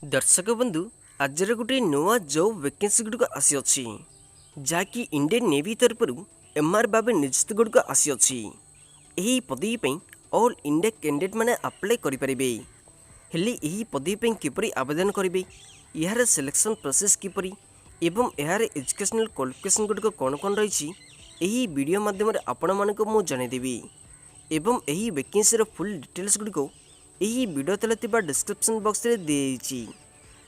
दर्शक बंधु आज गोटे नुआ जॉब वैकेंसी गुड़िक आसी अच्छी जहाँकि इंडियन नेवी तरफ एमआर भाव नियुक्ति गुड़िक आसी अच्छी। यही पदवी पर ऑल इंडिया कैंडिडेट मैंने अप्लाई करेंगे। हेले यही पदवी पर किपरि आवेदन करेंगे, यार सिलेक्शन प्रोसेस किपरि एवं यार एजुकेशनल क्वालिफिकेशन गुड़िक कौन कौन रही यही वीडियो माध्यम आपण मानक मु जनईदेवी एवं यही वैकेंसी फुल डिटेल्स गुड़िक यही वीडियो तले डिस्क्रिप्शन बॉक्स रे दिए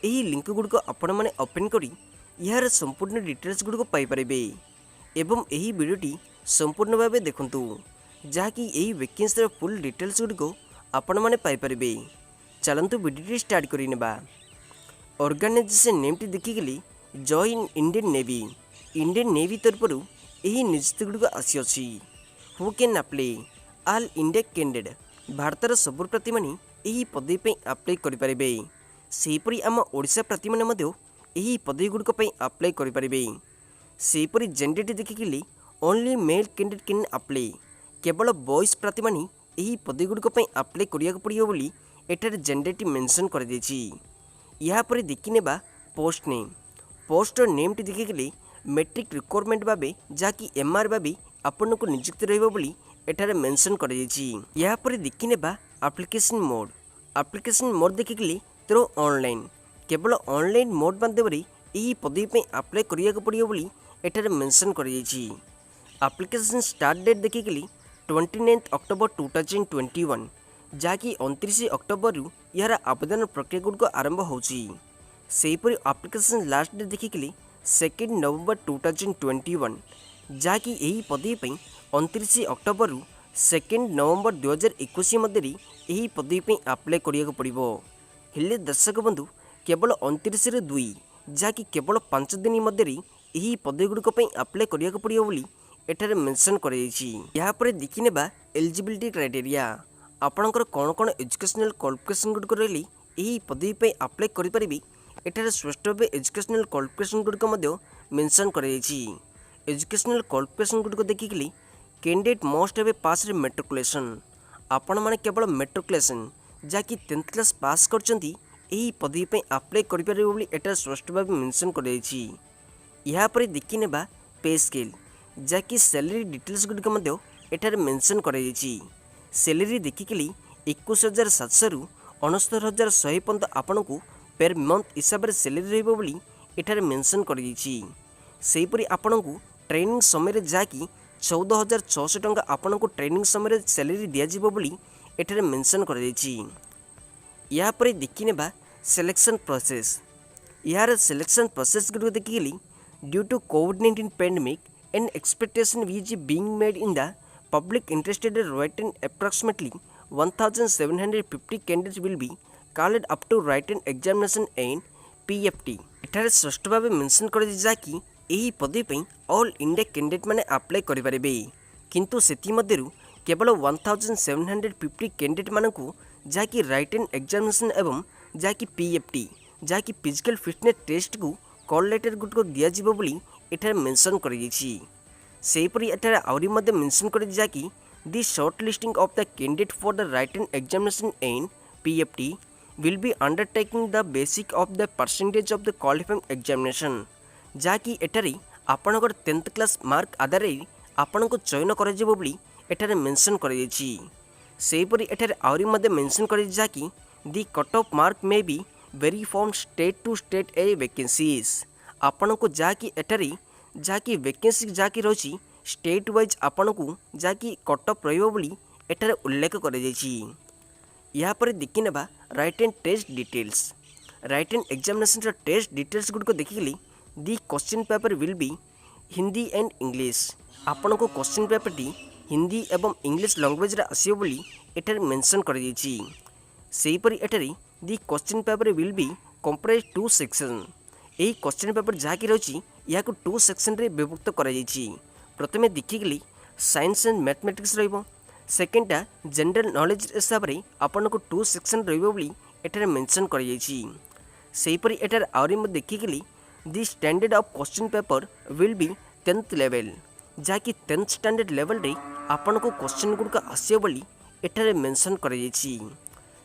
यही लिंक गुड़िक आपण मैंने ओपन करी यार संपूर्ण डिटेल्स गुड़िक पाइपर एवं यही वीडियोटी संपूर्ण भाव देखूँ जहाँकि यही वैकेंसी फुल डिटेल्स गुड़िक आपण मैंने पाइपर। चलतु वीडियो स्टार्ट करवा। ऑर्गेनाइजेशन नेमटी देखिकली join Indian navy. Indian navy तरफ यही नियुक्ति गुड़िक आसी अच्छी। Who can apply all India candidate भारतर सबु प्रार्थी मैंने यही पदवी पर अप्लाई करेंगे। सेहीपरि आम ओडिशा प्रार्थी मैंने यही पदवी गुड़िक अप्लाई करेंगे। सेहीपरि जेंडर देखिकली only male candidate can apply. केवल बॉयज प्रार्थी मैंने यही पदवी गुड़िक अप्लाई करिया पड़ियो बोली एटार जेंडरटी मेंशन कर देछि। या पर देखिने पोस्ट नेम। पोस्ट नेम टी देखिकली मैट्रिक रिक्वायरमेंट भावे जहाँकि एमआर भावे आपन को नियुक्ति रहिबो बोली एठारे मेंशन कर देछि। या पर देखिने एप्लिकेशन मोड। एप्लिकेशन मोड देखिकली तो ऑनलाइन केवल ऑनलाइन मोड माध्यम यही पदवी पे अप्लाई करिया पड़ियो बोली एठारे मेंशन कर देछि। एप्लिकेशन स्टार्ट डेट देखिकली 29 अक्टोबर 2021 जहाँकि 29 अक्टोबर यार आवेदन प्रक्रिया गुड़िक आरंभ होछि। सेहीपरि एप्लिकेशन लास्ट डेट देखिकली 2 नवंबर 2021 जहाँकि यही पदवी पे 29 अक्टोबर 2 नवंबर 2021 मध्य यही पदवी पे अप्लाई करिया पड़िबो। हेले दर्शक बंधु केवल 29 2 जहाँकि केवल 5 दिन मध्य यही पदवी गुड़िक अप्लाई करिया पड़ियो बोली एठारे मेंशन कर देछि। यहाँ पर देखिने एलिजिबिलिटी क्राइटेरिया आपणकर कौन कौन एजुकेशनल क्वालिफिकेशन गुड़िक रही यही पदवी पे अप्लाई करेंगे। एठारे स्पष्ट भाव एजुकेशनल क्वालिफिकेशन गुड़िक मेंशन कर देछि। एजुकेशनल क्वालिफिकेशन गुड़िक देखिकली candidate must have pass matriculation. आपण माने केवल मेट्रिकुलेशन जहाँकि 10th क्लास पास करचंती यही पदवी पे अप्लाई करेंगे बोली एटा स्पष्ट भाव मेंशन कर देछि। यहाँ पर देखिने पे स्केल जहाँकि सैलरी डिटेल्स गुड़िक एठारे मेंशन कर देछि। सैलरी देखिकली 21,700 रु 69,100 पर्यंत आपन को पेर मंथ हिसाब से सैलरी रहिबो बोली एठारे मेंशन कर देछि। सेहीपरि आपन को ट्रेनिंग समय जहाँकि 14,600 टंका आपन को ट्रेनिंग समय सैलरी दिज्व बोली एठारे मेंशन कर देछि। या पर देखिने सिलेक्शन प्रोसेस। यार सिलेक्शन प्रोसेस गुड़िक देखिकली ड्यू टू कोविड-19 pandemic and expectation which being made in the public interested written approximately 1,750 candidates will be called up to written examination and PFT। एठारे स्पष्ट भाव मेंशन कर जहाँकि यही पदवी पे ऑल इंडिया कैंडिडेट मैंने अप्लाई करेंगे। किंतु सेति मध्यरु केवल 1,750 कैंडिडेट मानक जहाँकि राइटन एग्जामिनेशन एवं जहाँकि PFT जहाँकि फिजिकल फिटनेस टेस्ट को कॉल लेटर गुड़िक दिज्व बोली एठारे मेंशन कर देछि। सेहीपरि एठारे आउरी मध्य मेंशन कर जहाँकि the short listing of the candidate for the written examination and PFT will be undertaking the basic of the percentage of the qualifying examination. जहाँकि एठारे आपणकर 10th क्लास मार्क आधार आपण को चयन कर एठारे मेंशन कर देछि। सेहीपरि एठारे आउरी मध्य मेंशन कर जहाँकि the cut off mark may be vary from state to state a vacancies. आपण को जहाँकि एठारे जहाँकि वैकेंसी जहाँकि रही स्टेट वाइज आपण को जहाँकि कट ऑफ रही एठारे उल्लेख कर देछि। यहाँ पर देखिने written test details. Written examination test details गुड़िक देखिकली the question paper will be Hindi and English. आपण को क्वेश्चन पेपर टी हिंदी एवं इंग्लिश लैंग्वेज आसियो बोली एठारे मेंशन कर देछि। सेहीपरि एठारे the question paper will be comprise 2 section. यही क्वेश्चन पेपर जहाँकि रही या 2 सेक्शन रे विभक्त कर देछि। प्रथमे देखिकली साइंस एंड मैथमेटिक्स रहिबो। सेकेंडा जनरल नॉलेज हिसाब से आपन को 2 सेक्शन रहिबो बोली एठारे मेंशन कर देछि। सेहीपरि एठारे आउरी मध्य देखिकली the standard of question paper will be 10th level जहाँकि 10th स्टैंडर्ड लेवल रे आपन को क्वेश्चन गुड़िक आसियो बोली एठारे मेंशन कर देछि।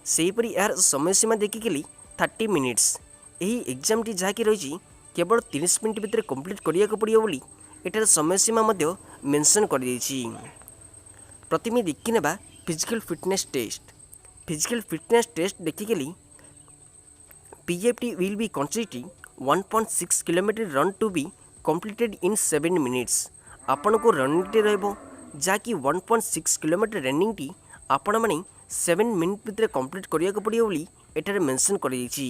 सेहीपरि यार समय सीमा देखिकली 30 मिनिट्स। यही एग्जामटी जहाँकि रही केवल 30 मिनिट भितर कंप्लीट करिया पड़ो बोली एटार समय सीमा मेंशन कर प्रथमे देखी नेबा physical fitness test. Physical fitness test देखिकली PFT will be consisting 1.6 km run to be completed in 7 minutes। आपण को रनिंग टे रहबो जाकि 1.6 km रनिंग टी आपण माने 7 मिनिट भितर कंप्लीट करिया को पड़ियो बोली एटारे मेंशन कर दैछि।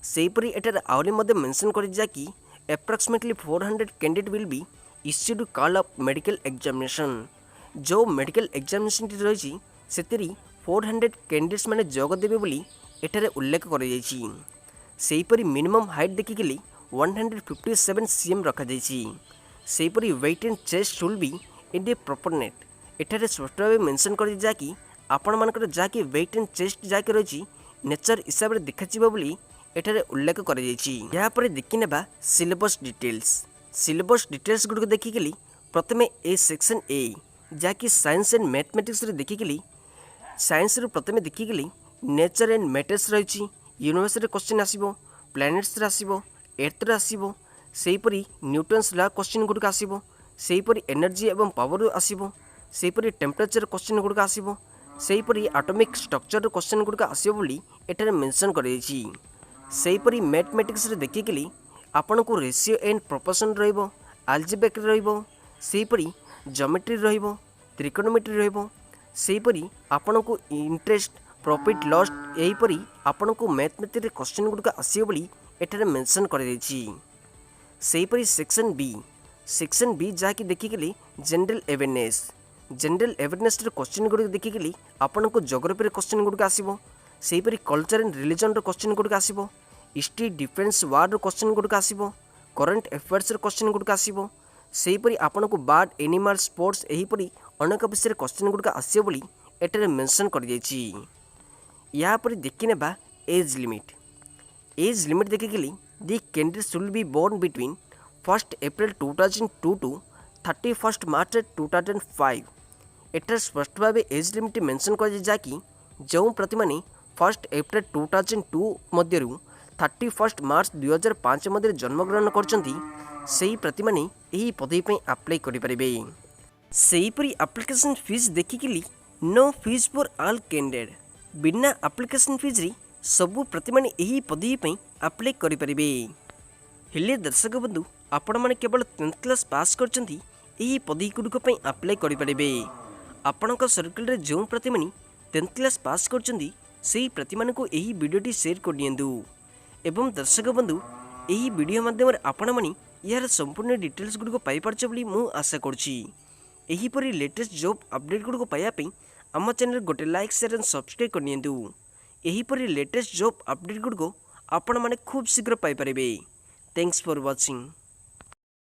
सेहीपरि एटारे आउरी मध्ये मेंशन कर जाकि approximately 400 candidate will be issued call of medical examination. जो मेडिकल एग्जामिनेशन टी रही सेतिरी 400 कैंडिडेट्स माने जोग देबे बोली एटारे उल्लेख कर दैछि। सेहीपरि मिनिमम हाइट देखिकली 157 cm रखा जाइछि। सेहीपरि weight and chest should be in a proper net. एठारे स्पष्ट भाव मेंशन कर जाकि आपण मानकर जाकि वेट एंड चेस्ट जाकि रही नेचर हिसाब से देखा बोली एठारे उल्लेख कर जाइछि। या परे देखि नेबा सिलेबस डिटेल्स। सिलेबस डिटेल्स गुड देखिकली प्रथमे ए सेक्शन ए जाकि साइंस एंड मैथमेटिक्स रे देखिकली साइंस रे प्रथमे देखिकली नेचर एंड मैटर्स रही यूनिवर्स रे क्वेश्चन आसीबो, प्लैनेट्स रे आसीबो, एर्थ रे आसीबो, सेहीपरि न्यूटन्स ला क्वेश्चन गुड़िक आसीबो, सेहीपरि एनर्जी एवं पावर आसीबो, सेहीपरि टेम्परेचर क्वेश्चन गुड़िक आसीबो, सेहीपरि एटॉमिक स्ट्रक्चर क्वेश्चन गुड़िक आसीबो बोली एटारे मेंशन कर दैछि। सेहीपरि मैथमेटिक्स रे देखिकली आपण को रेशियो एंड प्रोपोर्शन रहइबो, अलजेब्रिक रहइबो, सेहीपरि ज्योमेट्री रहइबो, त्रिकोणोमेट्री रहइबो, सेहीपरि आपण को इंटरेस्ट प्रॉफिट लॉस यहीपरि आपण को मैथमेटिक्स क्वेश्चन गुड़िक आसीबो बोली एटारे मेंशन कर दैछि। सेहीपरि सेक्शन बी जहाँकि देखिकली general awareness. General awareness question गुड़िक देखिकली आपण को ज्योग्राफी क्वेश्चन गुड़िक आसीबो, सेहीपरि कल्चर एंड रिलीजन क्वेश्चन गुड़िक आसीबो, हिस्ट्री डिफेंस वार क्वेश्चन गुड़िक आसीबो, करंट अफेयर्स क्वेश्चन गुड़िक आसीबो, सेहीपरि आपण को बर्ड एनिमल स्पोर्ट्स यहीपरि अनेक विषय क्वेश्चन गुड़िक आसीबो बोली एटारे मेंशन कर दैछि। या पर देखि नेबा एज लिमिट। एज लिमिट देखिकली the candidate should be born between 1 April 2002 to 31 March 2005। एटार स्पष्ट भाव एज लिमिट मेंशन कर जाकि जो प्रति माने 1 April 2002 मध्यरु 31 March 2005 मध्य जन्मग्रहण करछंती सेही प्रति माने एही पदवी पई अप्लाई करि परिबे। सेहीपरि एप्लिकेशन फीस देखिकली no fees for all candidate. बिना एप्लिकेशन फीस रे सबु प्रति माने एही पदवी पई अप्लाई करि परिबे। हेले दर्शक बंधु आपण माने केवल 10th क्लास पास करछंती एही पदवी गुडको पई अप्लाई करि परिबे। आपणक सर्कल रे जो प्रति माने 10th क्लास पास करछंती सेही प्रति माने को एही वीडियोटी शेयर कर दियंतु। एवं दर्शक बंधु एही वीडियो माध्यम रे आपण माने यार संपूर्ण डिटेल्स गुडको पाई पारछ बोली मु आशा करछि। एही परि लेटेस्ट जॉब अपडेट गुडको पाया पई आम चैनल गोटे लाइक शेयर एंड सब्सक्राइब कर नियंतु। एहीपरि लेटेस्ट जॉब अपडेट गुडको आपण माने खूब शीघ्र पाई परिबे। Thanks for watching.